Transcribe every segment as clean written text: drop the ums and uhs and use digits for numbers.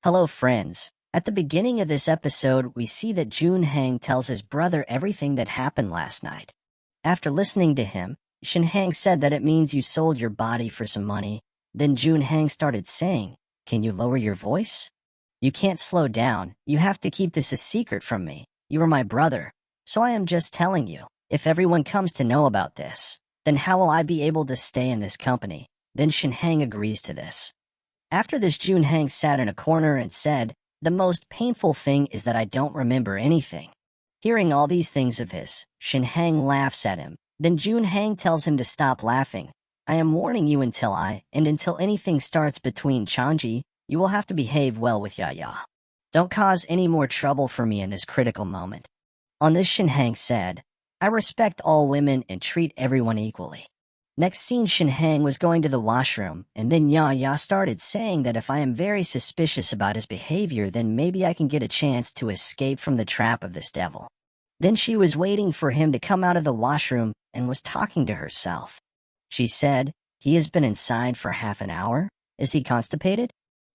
Hello, friends. At the beginning of this episode, we see that Jun Hang tells his brother everything that happened last night. After listening to him, Shin Hang said that it means you sold your body for some money. Then Jun Hang started saying, "Can you lower your voice? You can't slow down. You have to keep this a secret from me. You are my brother. So I am just telling you. If everyone comes to know about this, then how will I be able to stay in this company?" Then Shin Hang agrees to this. After this, Jun Hang sat in a corner and said, "The most painful thing is that I don't remember anything." Hearing all these things of his, Shin Hang laughs at him. Then Jun Hang tells him to stop laughing. "I am warning you until anything starts between Chanji, you will have to behave well with Yaya. Don't cause any more trouble for me in this critical moment." On this, Shin Hang said, "I respect all women and treat everyone equally." Next scene, Shin Hang was going to the washroom, and then Yaya started saying that if I am very suspicious about his behavior, then maybe I can get a chance to escape from the trap of this devil. Then she was waiting for him to come out of the washroom and was talking to herself. She said, "He has been inside for half an hour? Is he constipated?"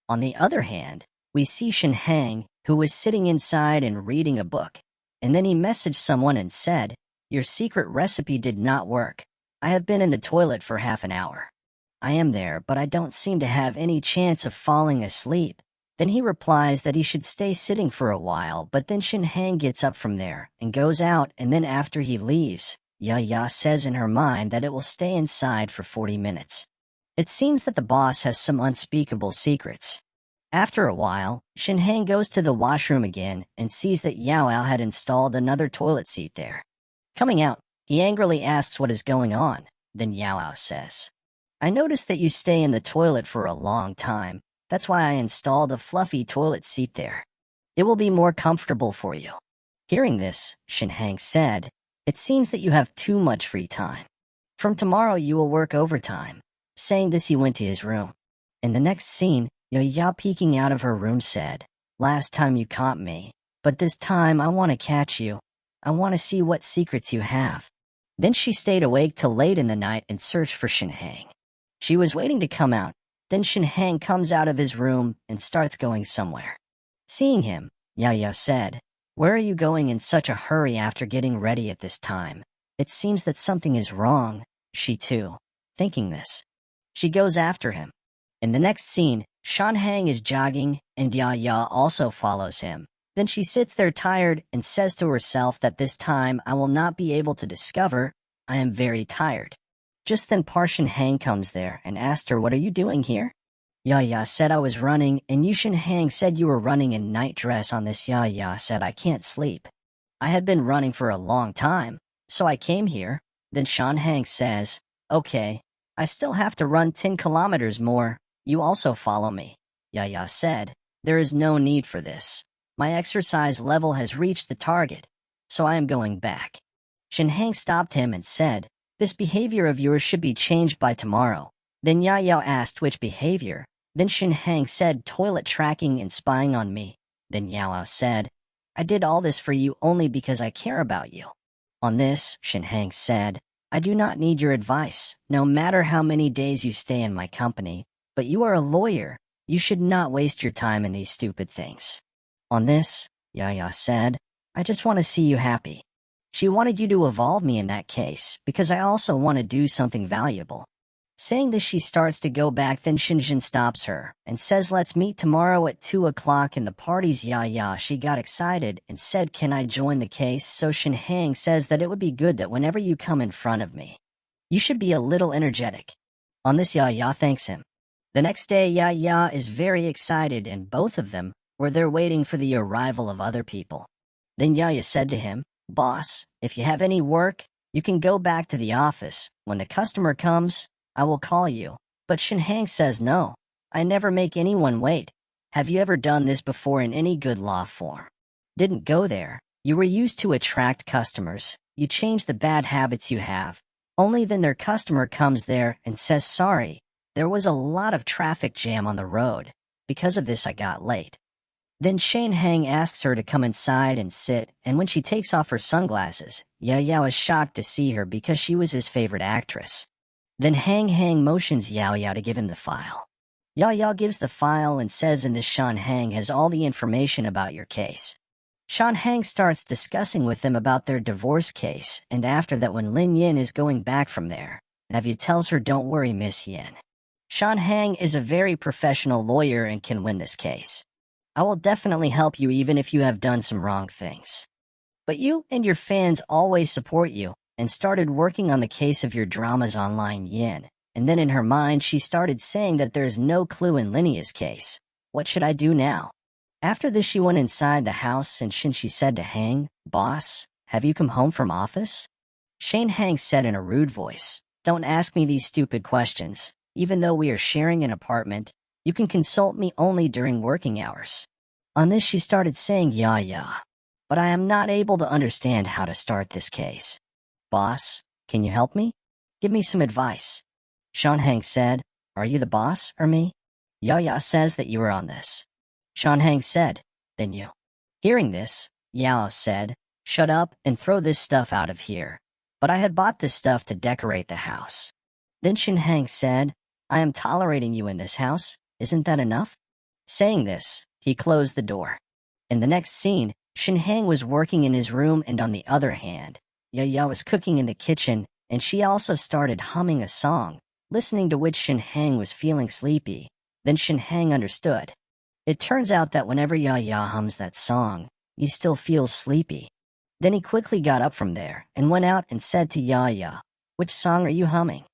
On the other hand, we see Shin Hang, who was sitting inside and reading a book, and then he messaged someone and said, "Your secret recipe did not work. I have been in the toilet for half an hour. I am there, but I don't seem to have any chance of falling asleep." Then he replies that he should stay sitting for a while, but then Shin Hang gets up from there and goes out, and then after he leaves, Yaya says in her mind that it will stay inside for 40 minutes. It seems that the boss has some unspeakable secrets. After a while, Shin Hang goes to the washroom again and sees that Yao Ao had installed another toilet seat there. Coming out, he angrily asks what is going on. Then Yao Ao says, "I noticed that you stay in the toilet for a long time. That's why I installed a fluffy toilet seat there. It will be more comfortable for you." Hearing this, Shin Hang said, "It seems that you have too much free time. From tomorrow you will work overtime." Saying this, he went to his room. In the next scene, Yaya peeking out of her room said, "Last time you caught me, but this time I want to catch you. I want to see what secrets you have." Then she stayed awake till late in the night and searched for Shin Hang. She was waiting to come out. Then Shin Hang comes out of his room and starts going somewhere. Seeing him, Yaya said, "Where are you going in such a hurry after getting ready at this time? It seems that something is wrong." She too, thinking this, she goes after him. In the next scene, Shin Hang is jogging, and Yaya also follows him. Then she sits there tired and says to herself that this time I will not be able to discover. I am very tired. Just then Shin Hang comes there and asked her, "What are you doing here?" Yaya said, "I was running, and Shin Hang said you were running in night dress." On this, Yaya said, "I can't sleep. I had been running for a long time, so I came here." Then Shin Hang says, "Okay, I still have to run 10 kilometers more. You also follow me." Yaya said, "There is no need for this. My exercise level has reached the target, so I am going back." Shin Hang stopped him and said, "This behavior of yours should be changed by tomorrow." Then Yaya asked which behavior. Then Shin Hang said, "Toilet tracking and spying on me." Then Yao said, "I did all this for you only because I care about you." On this, Shin Hang said, "I do not need your advice, no matter how many days you stay in my company, but you are a lawyer. You should not waste your time in these stupid things." On this, Yaya said, "I just want to see you happy. She wanted you to evolve me in that case, because I also want to do something valuable." Saying this, she starts to go back. Then Shinjin stops her and says, "Let's meet tomorrow at 2 o'clock in the parties." Yaya, she got excited and said, "Can I join the case?" So Shin Hang says that it would be good that whenever you come in front of me, you should be a little energetic. On this, Yaya thanks him. The next day, Yaya is very excited, and both of them were there waiting for the arrival of other people. Then Yaya said to him, "Boss, if you have any work, you can go back to the office. When the customer comes, I will call you." But Shin Hang says, "No, I never make anyone wait. Have you ever done this before in any good law firm? Didn't go there. You were used to attract customers. You change the bad habits you have. Only then their customer comes there and says, 'Sorry, there was a lot of traffic jam on the road. Because of this I got late.'" Then Shin Hang asks her to come inside and sit, and when she takes off her sunglasses, Yao is shocked to see her because she was his favorite actress. Then Hang motions Yao to give him the file. Yaya gives the file and says in this Shan Hang has all the information about your case. Shan Hang starts discussing with them about their divorce case, and after that when Lin Yin is going back from there, Navu tells her, "Don't worry, Miss Yin. Shan Hang is a very professional lawyer and can win this case. I will definitely help you even if you have done some wrong things. But you and your fans always support you," and started working on the case of your dramas online, Yin. And then in her mind, she started saying that there is no clue in Linea's case. What should I do now? After this, she went inside the house and she said to Hang, "Boss, have you come home from office?" Shane Hang said in a rude voice, "Don't ask me these stupid questions. Even though we are sharing an apartment, you can consult me only during working hours." On this, she started saying, "Yeah, but I am not able to understand how to start this case. Boss, can you help me? Give me some advice." Shan Hang said, "Are you the boss or me?" Yaya says that you are on this. Shan Hang said, "Then you." Hearing this, Yao said, "Shut up and throw this stuff out of here. But I had bought this stuff to decorate the house." Then Shan Hang said, "I am tolerating you in this house. Isn't that enough?" Saying this, he closed the door. In the next scene, Shan Hang was working in his room, and on the other hand, Yaya was cooking in the kitchen, and she also started humming a song, listening to which Shan Hang was feeling sleepy. Then Shan Hang understood. It turns out that whenever Yaya hums that song, he still feels sleepy. Then he quickly got up from there and went out and said to Yaya, "Which song are you humming?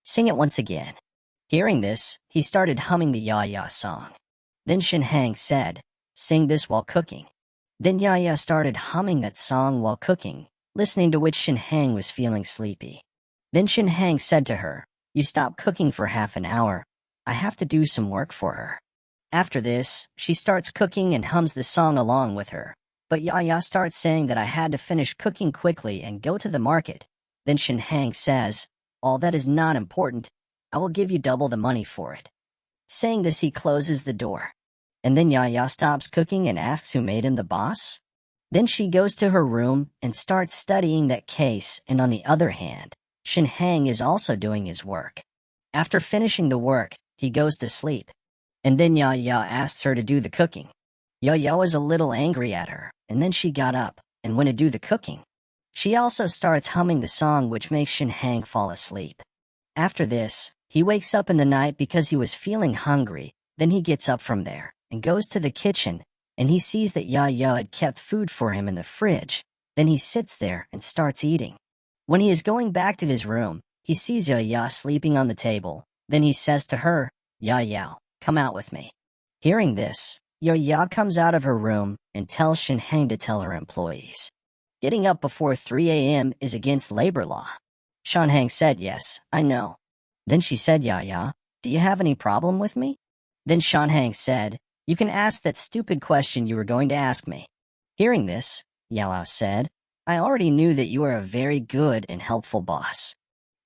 Sing it once again." Hearing this, he started humming the Yaya song. Then Shan Hang said, "Sing this while cooking." Then Yaya started humming that song while cooking, listening to which Shan Hang was feeling sleepy. Then Shan Hang said to her, "You stop cooking for half an hour. I have to do some work for her." After this, she starts cooking and hums the song along with her. But Yaya starts saying that I had to finish cooking quickly and go to the market. Then Shan Hang says, "All that is not important. I will give you double the money for it." Saying this, he closes the door. And then Yaya stops cooking and asks who made him the boss. Then she goes to her room and starts studying that case, and on the other hand, Shan Hang is also doing his work. After finishing the work, he goes to sleep. And then Yaya asks her to do the cooking. Yaya was a little angry at her, and then she got up and went to do the cooking. She also starts humming the song, which makes Shan Hang fall asleep. After this, he wakes up in the night because he was feeling hungry. Then he gets up from there and goes to the kitchen, and he sees that Yaya had kept food for him in the fridge. Then he sits there and starts eating. When he is going back to his room, he sees Yaya sleeping on the table. Then he says to her, "Yaya, come out with me." Hearing this, Yaya comes out of her room and tells Shan Hang to tell her employees. Getting up before 3 a.m. is against labor law. Shan Hang said, "Yes, I know." Then she said, "Yaya, do you have any problem with me?" Then Shan Hang said, "You can ask that stupid question you were going to ask me." Hearing this, Yao said, "I already knew that you are a very good and helpful boss."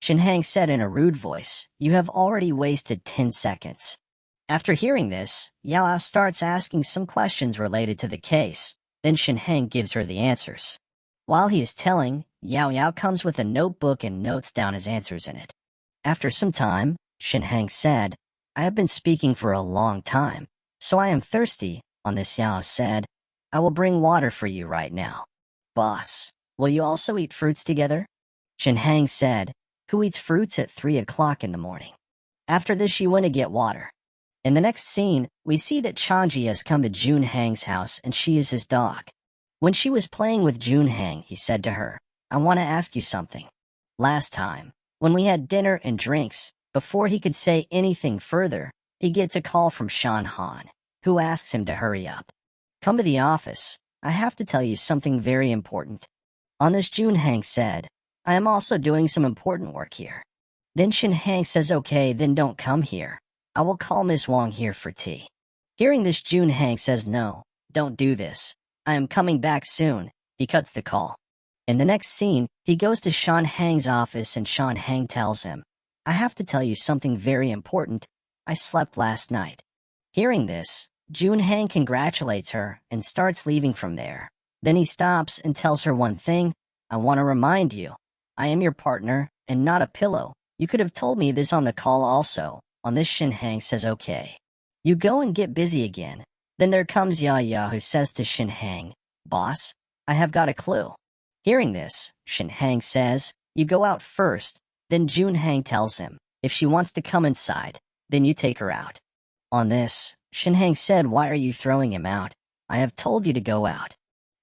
Shan Hang said in a rude voice, "You have already wasted 10 seconds. After hearing this, Yao starts asking some questions related to the case. Then Shan Hang gives her the answers. While he is telling, Yao comes with a notebook and notes down his answers in it. After some time, Shan Hang said, "I have been speaking for a long time, so I am thirsty." On this, Yao said, "I will bring water for you right now." "Boss, will you also eat fruits together?" Shan Hang said, "Who eats fruits at 3 o'clock in the morning?" After this, she went to get water. In the next scene, we see that Chanji has come to Jun Hang's house and she is his dog. When she was playing with Jun Hang, he said to her, "I want to ask you something. Last time, when we had dinner and drinks, before he could say anything further, he gets a call from Shan Han, who asks him to hurry up. Come to the office. I have to tell you something very important." On this, Jun Hang said, "I am also doing some important work here." Then Shan Hang says, "Okay, then don't come here. I will call Miss Wang here for tea." Hearing this, Jun Hang says, "No, don't do this. I am coming back soon." He cuts the call. In the next scene, he goes to Shan Hang's office and Shan Hang tells him, "I have to tell you something very important. I slept last night." Hearing this, Jun Hang congratulates her and starts leaving from there. Then he stops and tells her one thing. "I want to remind you, I am your partner and not a pillow. You could have told me this on the call also." On this, Shan Hang says, "Okay." You go and get busy again. Then there comes Ya, who says to Shin Hang, "Boss, I have got a clue." Hearing this, Shin Hang says, "You go out first." Then Jun Hang tells him, "If she wants to come inside, then you take her out." On this, Shin Hang said, "Why are you throwing him out? I have told you to go out."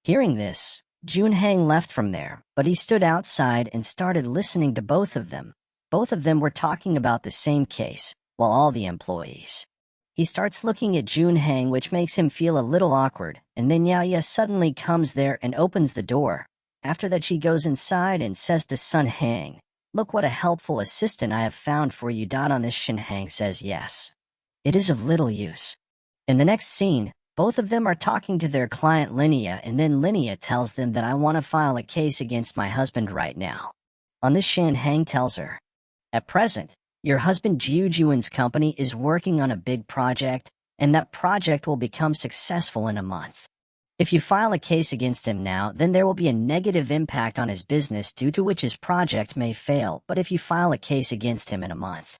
Hearing this, Jun Hang left from there, but he stood outside and started listening to both of them. Both of them were talking about the same case, while all the employees. He starts looking at Jun Hang, which makes him feel a little awkward, and then Ya suddenly comes there and opens the door. After that, she goes inside and says to Sun Hang, "Look what a helpful assistant I have found for you." On this, Shin Hang says yes. It is of little use. In the next scene, both of them are talking to their client Linnea, and then Linnea tells them that, "I want to file a case against my husband right now." On this, Shin Hang tells her, "At present, your husband Jujuin's company is working on a big project, and that project will become successful in a month. If you file a case against him now, then there will be a negative impact on his business, due to which his project may fail. But if you file a case against him in a month,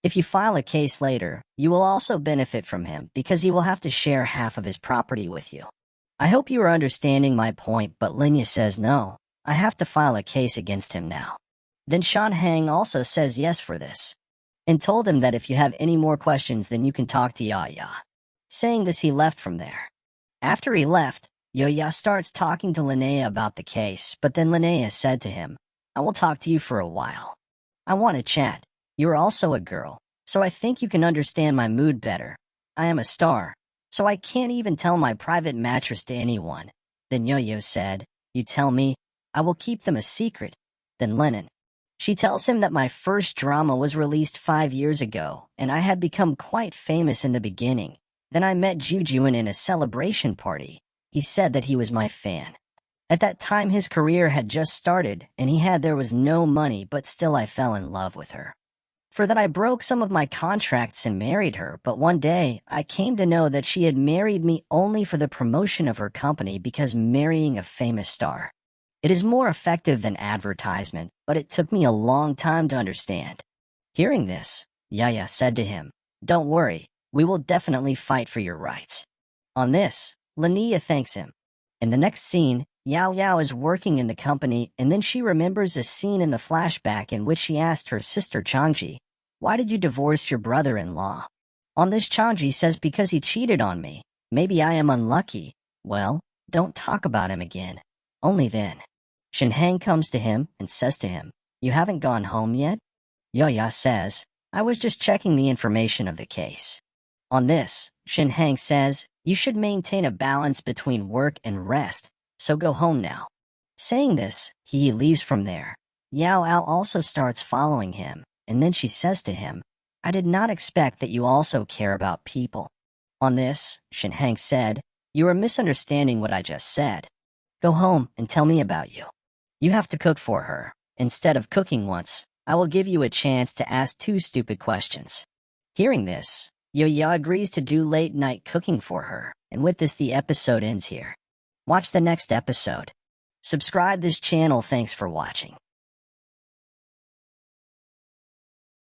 if you file a case later, you will also benefit from him, because he will have to share half of his property with you." I hope you are understanding my point, but Linnea says no, I have to file a case against him now. Then Shan Hang also says yes for this, and told him that if you have any more questions, then you can talk to Ya. Saying this, he left from there. After he left, Ya starts talking to Linnea about the case, but then Linnea said to him, "I will talk to you for a while. I want to chat. You're also a girl, so I think you can understand my mood better. I am a star, so I can't even tell my private mattress to anyone." Then Yo said, "You tell me, I will keep them a secret." Then Lennon. She tells him that my first drama was released 5 years ago, and I had become quite famous in the beginning. Then I met Jujuin in a celebration party. He said that he was my fan. At that time, his career had just started, and there was no money, but still I fell in love with her. For that, I broke some of my contracts and married her, but one day, I came to know that she had married me only for the promotion of her company, because marrying a famous star, it is more effective than advertisement, but it took me a long time to understand. Hearing this, Ya said to him, "Don't worry, we will definitely fight for your rights." On this, Linnea thanks him. In the next scene, Yao is working in the company, and then she remembers a scene in the flashback in which she asked her sister Changji, "Why did you divorce your brother-in-law?" On this, Changji says, "Because he cheated on me. Maybe I am unlucky." Well, don't talk about him again. Only then. Shin Hang comes to him and says to him, "You haven't gone home yet?" Ya says, "I was just checking the information of the case." On this, Shin Hang says, "You should maintain a balance between work and rest, so go home now." Saying this, he leaves from there. Yao also starts following him, and then she says to him, "I did not expect that you also care about people." On this, Shin Hang said, "You are misunderstanding what I just said. Go home and tell me about you. You have to cook for her. Instead of cooking once, I will give you a chance to ask 2 stupid questions." Hearing this, Ya agrees to do late-night cooking for her, and with this, the episode ends here. Watch the next episode. Subscribe this channel. Thanks for watching.